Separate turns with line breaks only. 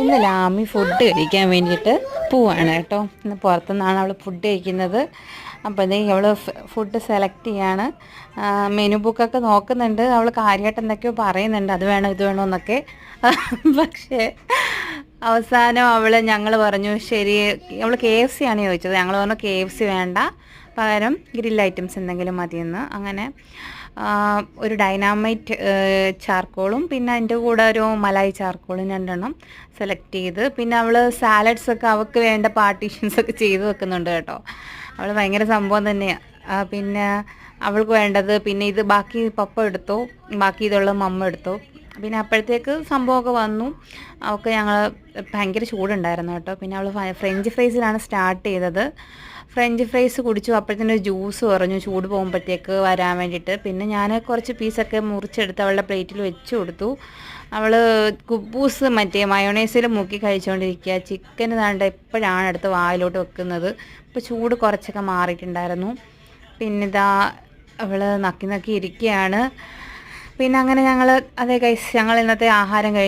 ഇന്ന് ലാമി ഫുഡ് കഴിക്കാൻ വേണ്ടിയിട്ട് പോവാണ് കേട്ടോ. ഇന്ന് പുറത്തുനിന്നാണ് അവൾ ഫുഡ് കഴിക്കുന്നത്. അപ്പോഴത്തേക്ക് അവൾ ഫുഡ് സെലക്ട് ചെയ്യാണ്. മെനു ബുക്കൊക്കെ നോക്കുന്നുണ്ട്. അവൾ കാര്യമായിട്ട് എന്തൊക്കെയോ പറയുന്നുണ്ട്, അത് വേണം ഇത് വേണമെന്നൊക്കെ. പക്ഷേ അവസാനം ഞങ്ങൾ പറഞ്ഞു ശരി, അവൾ KFC ആണ് ചോദിച്ചത്. ഞങ്ങൾ പറഞ്ഞു KFC വേണ്ട, പകരം ഗ്രിൽ ഐറ്റംസ് എന്തെങ്കിലും മതിയെന്ന്. അങ്ങനെ ഒരു ഡൈനാമൈറ്റ് ചാർക്കോളും പിന്നെ അതിൻ്റെ കൂടെ ഒരു മലായി ചാർക്കോളും 2 സെലക്ട് ചെയ്ത്, പിന്നെ അവൾ സാലഡ്സൊക്കെ അവൾക്ക് വേണ്ട പാർട്ടീഷൻസൊക്കെ ചെയ്ത് വെക്കുന്നുണ്ട് കേട്ടോ. അവൾ ഭയങ്കര സംഭവം തന്നെയാണ്. പിന്നെ അവൾക്ക് വേണ്ടത്, പിന്നെ ഇത് ബാക്കി പപ്പ എടുത്തു, ബാക്കി ഇതുള്ള മമ്മ എടുത്തു. പിന്നെ അപ്പോഴത്തേക്ക് സംഭവമൊക്കെ വന്നു. അവൾക്ക് ഞങ്ങൾ ഭയങ്കര ചൂടുണ്ടായിരുന്നു കേട്ടോ. പിന്നെ അവൾ ഫ്രഞ്ച് ഫ്രൈസിലാണ് സ്റ്റാർട്ട് ചെയ്തത്. ഫ്രഞ്ച് ഫ്രൈസ് കുടിച്ചു. അപ്പോഴത്തേനും ജ്യൂസ് പറഞ്ഞു ചൂട് പോകുമ്പോഴത്തേക്ക് വരാൻ വേണ്ടിയിട്ട്. പിന്നെ ഞാൻ കുറച്ച് പീസൊക്കെ മുറിച്ചെടുത്ത് അവളുടെ പ്ലേറ്റിൽ വെച്ച് കൊടുത്തു. അവൾ കുബൂസ് മറ്റേ മയോണൈസിൽ മുക്കി കഴിച്ചുകൊണ്ടിരിക്കുക. ചിക്കൻ താണ്ട് എപ്പോഴാണ് എടുത്ത് വായിലോട്ട് വെക്കുന്നത്. ഇപ്പോൾ ചൂട് കുറച്ചൊക്കെ മാറിയിട്ടുണ്ടായിരുന്നു. പിന്നെ അവൾ നക്കി നക്കി ഇരിക്കുകയാണ്. പിന്നെ അങ്ങനെ ഞങ്ങൾ അതേ ഗൈസ്, ഞങ്ങൾ ഇന്നത്തെ ആഹാരം